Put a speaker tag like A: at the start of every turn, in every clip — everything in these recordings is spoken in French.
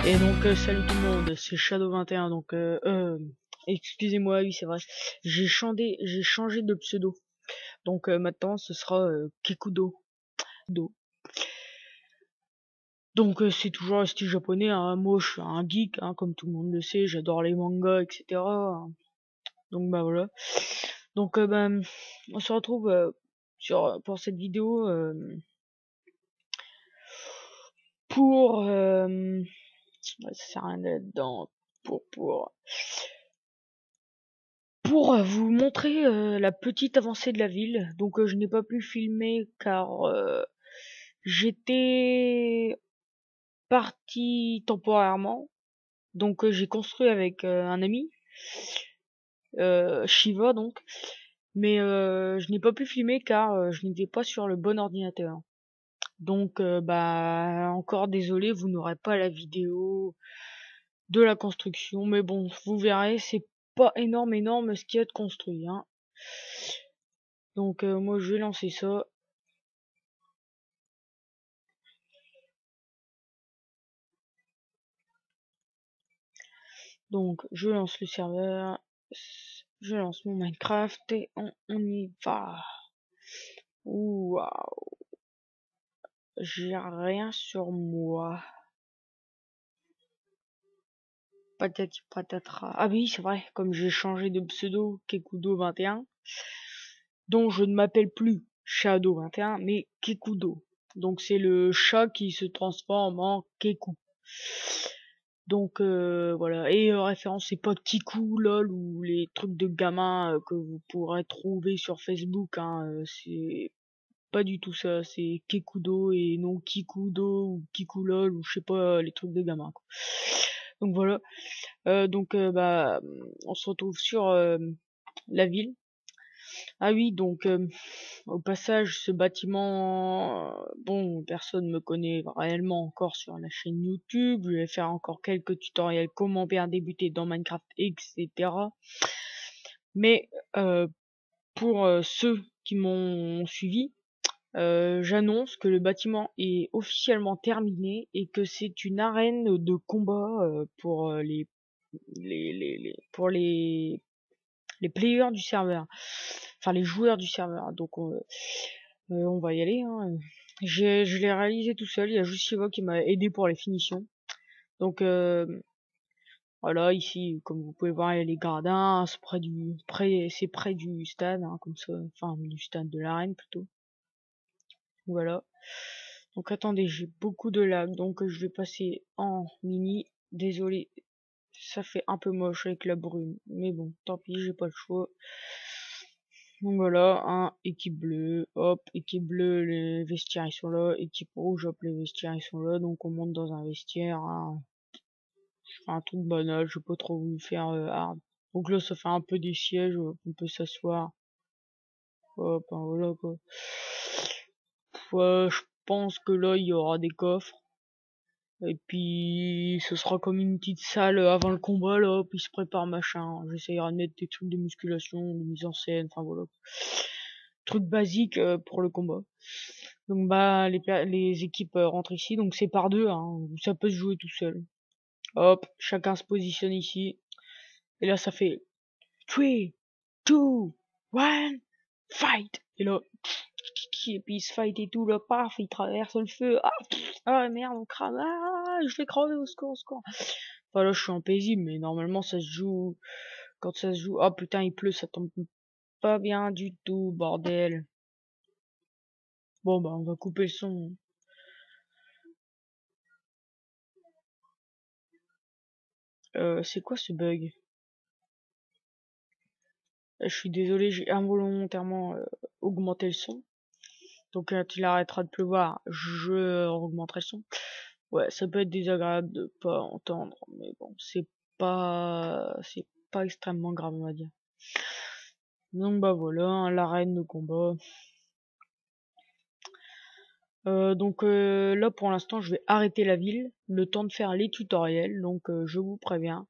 A: Et donc salut tout le monde, c'est Shadow21 donc excusez-moi, oui c'est vrai. J'ai changé de pseudo. Donc maintenant ce sera Kikudo. Donc c'est toujours un style japonais, hein. Moi je suis un geek, hein, comme tout le monde le sait, j'adore les mangas, etc. Donc bah voilà. Donc on se retrouve pour cette vidéo pour ça sert à rien d'être dedans pour pour vous montrer la petite avancée de la ville. Donc je n'ai pas pu filmer car j'étais parti temporairement. Donc j'ai construit avec un ami, Shiva donc. Mais je n'ai pas pu filmer car je n'étais pas sur le bon ordinateur. Donc bah encore désolé, vous n'aurez pas la vidéo de la construction. Mais bon, vous verrez, c'est pas énorme ce qu'il y a de construit, hein. Donc moi je vais lancer ça. Donc je lance le serveur, je lance mon Minecraft et on y va. Waouh, j'ai rien sur moi. Patati patatras. Ah oui, c'est vrai, comme j'ai changé de pseudo Kekudo21, dont je ne m'appelle plus Shadow21, mais Kekudo. Donc c'est le chat qui se transforme en Keku. Donc voilà, et référence c'est pas Kiku lol ou les trucs de gamins que vous pourrez trouver sur Facebook, hein, c'est pas du tout ça, c'est Kekudo et non Kikudo ou Kikulol ou je sais pas, les trucs de gamins quoi. Donc voilà, donc bah on se retrouve sur la ville. Ah oui, donc au passage, ce bâtiment, bon, personne me connaît réellement encore sur la chaîne YouTube. Je vais faire encore quelques tutoriels comment bien débuter dans Minecraft, etc. Mais pour ceux qui m'ont suivi, j'annonce que le bâtiment est officiellement terminé et que c'est une arène de combat pour pour les players du serveur, enfin les joueurs du serveur. Donc on va y aller, hein. Je l'ai réalisé tout seul, il y a juste Shiva qui m'a aidé pour les finitions. Donc voilà, ici, comme vous pouvez voir, il y a les gradins, c'est près du stade, hein, comme ça, enfin du stade de l'arène plutôt. Voilà. Donc attendez, j'ai beaucoup de lag, donc je vais passer en mini. Désolé, ça fait un peu moche avec la brume, mais bon, tant pis, j'ai pas le choix. Donc voilà, hein, équipe bleue, hop, équipe bleue, les vestiaires ils sont là, équipe rouge, hop, les vestiaires ils sont là, donc on monte dans un vestiaire, hein. Je fais un truc banal, je vais pas trop vous faire hard. Donc là ça fait un peu des sièges, on peut s'asseoir, hop, hein, voilà quoi. Ouais, je pense que là il y aura des coffres. Et puis, ce sera comme une petite salle avant le combat, là, puis se prépare machin. J'essayerai de mettre des trucs de musculation, de mise en scène, enfin voilà. Truc basique pour le combat. Donc bah, les équipes rentrent ici, donc c'est par deux, hein. Ça peut se jouer tout seul. Hop, chacun se positionne ici. Et là, ça fait 3, 2, 1, fight! Et là, et puis il se fight et tout, là, paf, il traverse le feu. Ah merde, on crame. Ah, je vais crever, au secours, au secours. Enfin là, je suis en paisible, mais normalement, ça se joue. Quand ça se joue. Ah putain, il pleut, ça tombe pas bien du tout, bordel. Bon, bah, on va couper le son. C'est quoi ce bug? Je suis désolé, j'ai involontairement augmenté le son. Donc, quand il arrêtera de pleuvoir, je augmenterai le son. Ouais, ça peut être désagréable de pas entendre, mais bon, c'est pas extrêmement grave, on va dire. Donc bah voilà, hein, l'arène de combat. Donc là pour l'instant je vais arrêter la ville, le temps de faire les tutoriels, donc je vous préviens.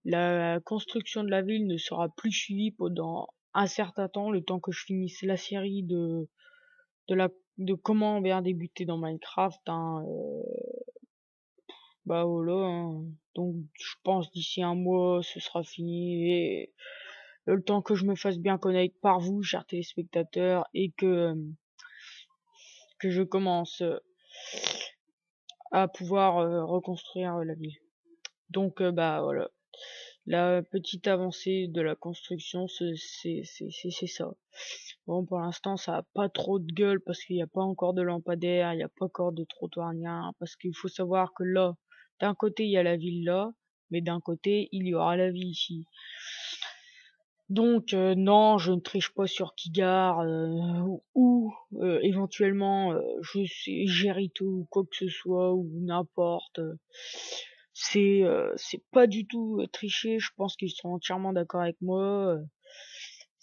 A: La construction de la ville ne sera plus suivie pendant un certain temps, le temps que je finisse la série de comment bien débuter dans Minecraft, hein, Bah voilà, hein. Donc je pense d'ici un mois ce sera fini et le temps que je me fasse bien connaître par vous, chers téléspectateurs, et que je commence à pouvoir reconstruire la ville. Donc bah voilà, la petite avancée de la construction, c'est ça. Bon, pour l'instant, ça a pas trop de gueule parce qu'il n'y a pas encore de lampadaire, il n'y a pas encore de trottoir, ni rien. Parce qu'il faut savoir que là, d'un côté, il y a la ville là, mais d'un côté, il y aura la ville ici. Donc, non, je ne triche pas sur Kigar, éventuellement, je sais, Gérito ou quoi que ce soit, ou n'importe. C'est pas du tout tricher, je pense qu'ils seront entièrement d'accord avec moi.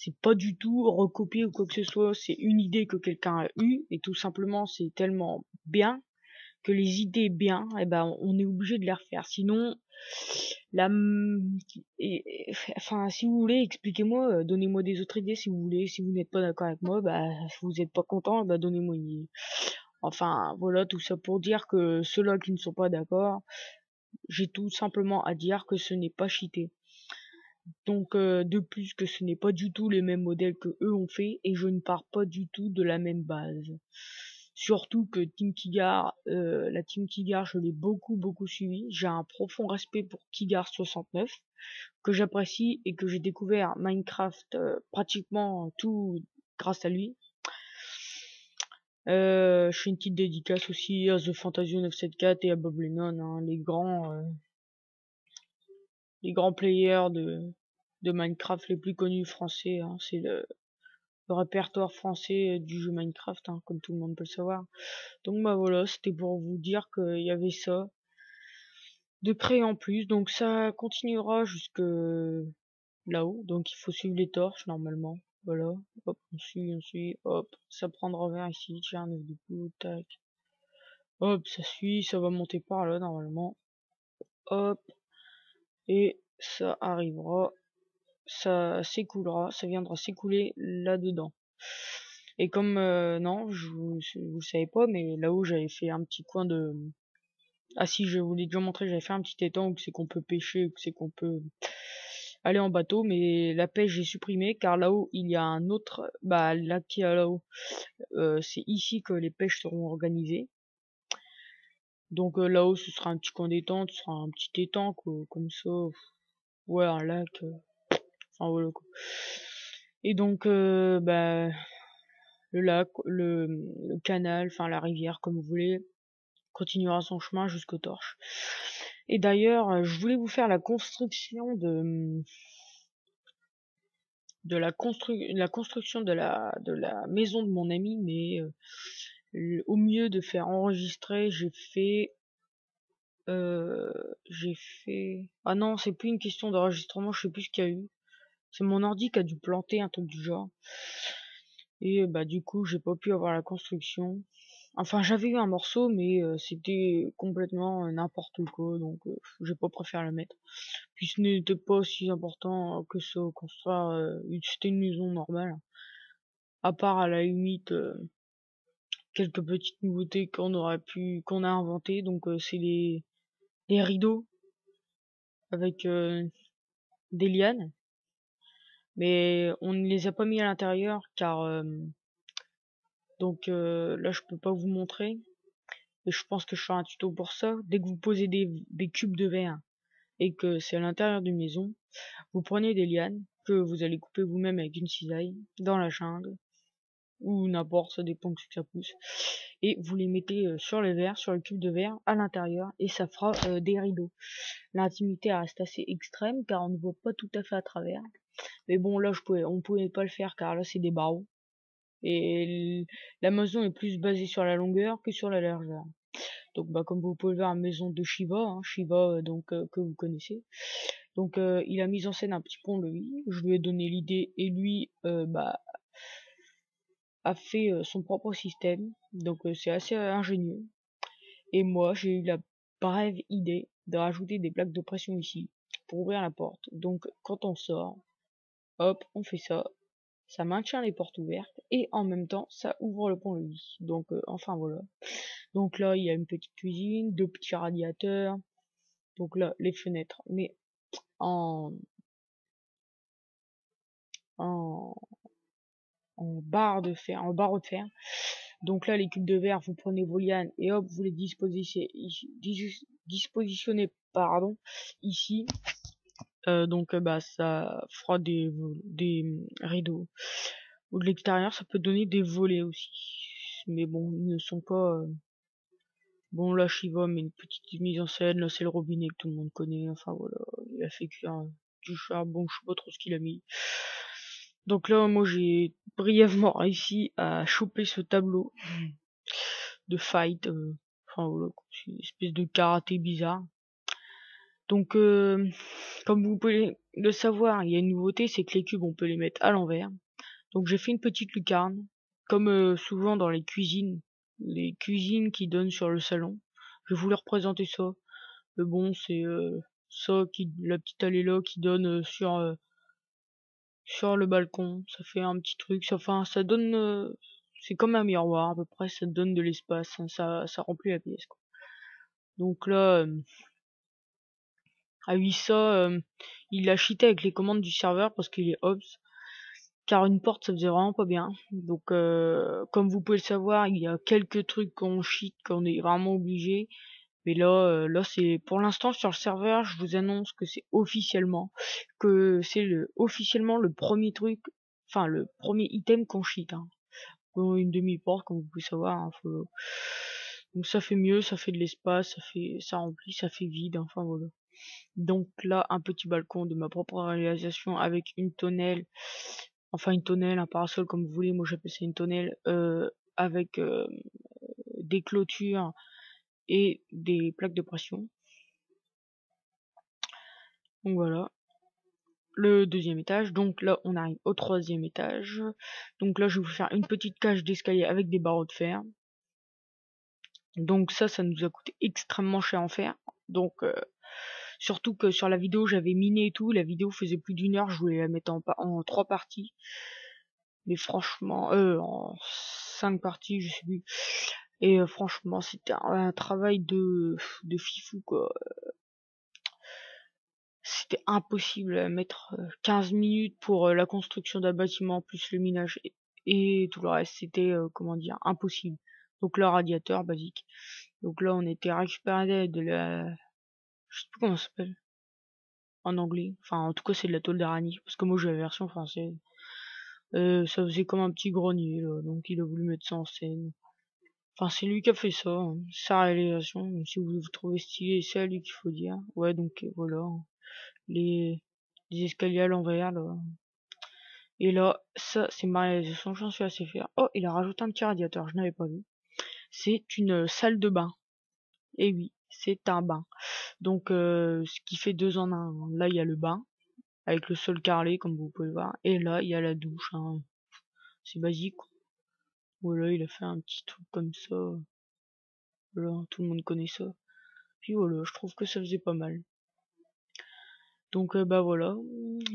A: C'est pas du tout recopier ou quoi que ce soit, c'est une idée que quelqu'un a eue, et tout simplement c'est tellement bien que les idées bien, eh ben on est obligé de les refaire. Sinon, la enfin si vous voulez, expliquez-moi, donnez-moi des autres idées si vous voulez. Si vous n'êtes pas d'accord avec moi, bah si vous n'êtes pas content, bah donnez-moi une idée. Enfin voilà, tout ça pour dire que ceux-là qui ne sont pas d'accord, j'ai tout simplement à dire que ce n'est pas cheaté. Donc de plus que ce n'est pas du tout les mêmes modèles que eux ont fait et je ne pars pas du tout de la même base. Surtout que la team Kigar, je l'ai beaucoup suivi. J'ai un profond respect pour Kigar69 que j'apprécie et que j'ai découvert Minecraft pratiquement tout grâce à lui. Je fais une petite dédicace aussi à The Fantasio 974 et à Bob Lennon, hein, les grands players de Minecraft les plus connus français, hein. C'est le répertoire français du jeu Minecraft, hein, comme tout le monde peut le savoir. Donc bah voilà, c'était pour vous dire qu'il y avait ça de créer en plus. Donc ça continuera jusque là-haut. Donc il faut suivre les torches normalement. Voilà, hop, on suit, hop, ça prendra vers ici, tiens, un œuf de poule, tac. Hop, ça suit, ça va monter par là normalement. Hop, et ça arrivera, ça s'écoulera, ça viendra s'écouler là-dedans. Et comme non, vous savez pas, mais là-haut j'avais fait un petit coin de. Ah si, je vous l'ai déjà montré, j'avais fait un petit étang où c'est qu'on peut pêcher, où c'est qu'on peut aller en bateau, mais la pêche j'ai supprimé car là-haut il y a un autre, bah là qui est là-haut, c'est ici que les pêches seront organisées. Donc là-haut ce sera un petit coin d'étang, ce sera un petit étang quoi, comme ça, ouais un lac, enfin voilà quoi. Et donc bah le lac, le canal, enfin la rivière comme vous voulez, continuera son chemin jusqu'aux torches. Et d'ailleurs, je voulais vous faire la construction de la construction de la maison de mon ami, mais au mieux de faire enregistrer, euh, j'ai fait ah non, c'est plus une question d'enregistrement, je sais plus ce qu'il y a eu. C'est mon ordi qui a dû planter un truc du genre. Et bah du coup, j'ai pas pu avoir la construction. Enfin, j'avais eu un morceau, mais c'était complètement n'importe quoi, donc j'ai pas préféré le mettre. Puis ce n'était pas aussi important que ça, construire, c'était une maison normale. À part à la limite quelques petites nouveautés qu'on a inventées, donc c'est les rideaux avec des lianes, mais on ne les a pas mis à l'intérieur car donc là je peux pas vous montrer. Et je pense que je ferai un tuto pour ça. Dès que vous posez des cubes de verre et que c'est à l'intérieur d'une maison, vous prenez des lianes que vous allez couper vous-même avec une cisaille dans la jungle ou n'importe, ça dépend de ce que ça pousse. Et vous les mettez sur les verres, sur le cube de verre à l'intérieur et ça fera des rideaux. L'intimité reste assez extrême car on ne voit pas tout à fait à travers. Mais bon là on pouvait pas le faire car là c'est des barreaux. Et la maison est plus basée sur la longueur que sur la largeur. Donc bah comme vous pouvez le voir, la maison de Shiva, hein, Shiva donc que vous connaissez. Donc il a mis en scène un petit pont-levis, je lui ai donné l'idée et lui bah a fait son propre système. Donc c'est assez ingénieux. Et moi j'ai eu la brève idée de rajouter des plaques de pression ici pour ouvrir la porte. Donc quand on sort, hop, on fait ça. Ça maintient les portes ouvertes et en même temps ça ouvre le pont-levis. Donc enfin voilà. Donc là il y a une petite cuisine, deux petits radiateurs, Donc là, les fenêtres, mais en, en, en barre de fer, en barreau de fer. Donc là, les cubes de verre, vous prenez vos lianes et hop, vous les dispositionnez, pardon, ici. Donc bah ça fera des rideaux. Ou de l'extérieur, ça peut donner des volets aussi. Mais bon, ils ne sont pas. Bon là, Shiva met une petite mise en scène. Là, c'est le robinet que tout le monde connaît. Enfin voilà, il a fait cuire du charbon. Je sais pas trop ce qu'il a mis. Donc là, moi, j'ai brièvement réussi à choper ce tableau de fight. Enfin voilà, c'est une espèce de karaté bizarre. Donc, comme vous pouvez le savoir, il y a une nouveauté, c'est que les cubes, on peut les mettre à l'envers. Donc j'ai fait une petite lucarne, comme souvent dans les cuisines qui donnent sur le salon. Je voulais représenter ça. Mais bon, c'est ça la petite allée là qui donne sur le balcon. Ça fait un petit truc. Enfin, ça donne, c'est comme un miroir à peu près. Ça donne de l'espace. Hein, ça remplit la pièce, quoi. Donc là, ah oui, ça, il l'a cheaté avec les commandes du serveur parce qu'il est obs. Car une porte, ça faisait vraiment pas bien. Donc, comme vous pouvez le savoir, il y a quelques trucs qu'on cheat, qu'on est vraiment obligé. Mais là, c'est pour l'instant sur le serveur, je vous annonce que c'est officiellement le premier truc, enfin le premier item qu'on cheat. Hein. Bon, une demi-porte, comme vous pouvez savoir. Hein, donc ça fait mieux, ça fait de l'espace, ça remplit, ça fait vide. Enfin voilà. Donc là, un petit balcon de ma propre réalisation avec une tonnelle, enfin une tonnelle, un parasol comme vous voulez, moi j'appelle ça une tonnelle, avec des clôtures et des plaques de pression. Donc voilà, le deuxième étage. Donc là, on arrive au troisième étage. Donc là, je vais vous faire une petite cage d'escalier avec des barreaux de fer. Donc ça nous a coûté extrêmement cher en fer. Donc surtout que sur la vidéo j'avais miné et tout, la vidéo faisait plus d'une heure, je voulais la mettre en 3 parties. Mais franchement, en 5 parties, je sais plus. Et franchement, c'était un travail de fifou, quoi. C'était impossible à mettre 15 minutes pour la construction d'un bâtiment, plus le minage et tout le reste. C'était, comment dire, impossible. Donc là, radiateur basique. Donc là, on était récupéré de la... Je sais plus comment ça s'appelle en anglais. Enfin, en tout cas, c'est de la tôle d'araignée. Parce que moi, j'ai la version française. Ça faisait comme un petit grenier, là. Donc il a voulu mettre ça en scène. Enfin, c'est lui qui a fait ça, hein. Sa réalisation. Si vous vous trouvez stylé, c'est à lui qu'il faut dire. Ouais, donc voilà. Les, les escaliers à l'envers, là. Et là, ça, c'est ma réalisation, j'en suis assez fier. Oh, il a rajouté un petit radiateur, je n'avais pas vu. C'est une salle de bain. Et oui, c'est un bain. Donc, ce qui fait 2 en 1. Là, il y a le bain, avec le sol carrelé, comme vous pouvez voir. Et là, il y a la douche, hein. C'est basique, quoi. Voilà, il a fait un petit truc comme ça. Voilà, tout le monde connaît ça. Puis voilà, je trouve que ça faisait pas mal. Donc bah voilà,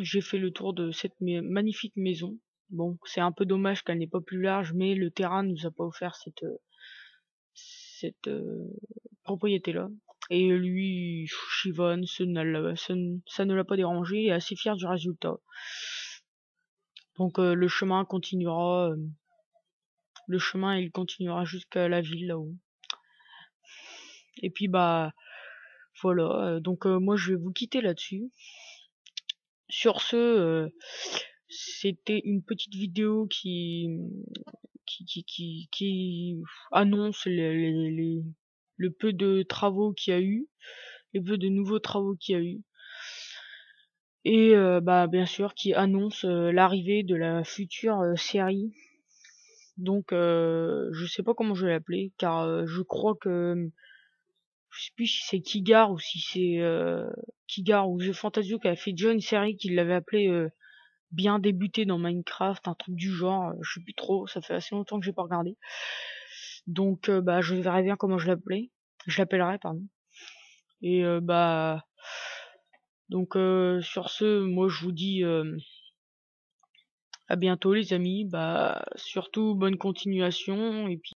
A: j'ai fait le tour de cette magnifique maison. Bon, c'est un peu dommage qu'elle n'est pas plus large, mais le terrain nous a pas offert cette propriété-là. Et lui, Shivan, ça ne l'a pas dérangé, il est assez fier du résultat. Donc le chemin continuera, il continuera jusqu'à la ville là-haut. Et puis bah voilà, donc moi je vais vous quitter là-dessus. Sur ce, c'était une petite vidéo qui annonce le peu de travaux qu'il y a eu, les peu de nouveaux travaux qu'il y a eu. Et bah bien sûr qui annonce l'arrivée de la future série. Donc je sais pas comment je vais l'appeler, car je crois que je sais plus si c'est Kigar ou si c'est Kigar ou The Fantasio qui a fait déjà une série qui l'avait appelé bien débuté dans Minecraft, un truc du genre, je sais plus trop, ça fait assez longtemps que j'ai pas regardé. Donc bah je verrai bien comment je l'appellerai pardon. Et bah donc sur ce, moi je vous dis à bientôt les amis, bah surtout bonne continuation et puis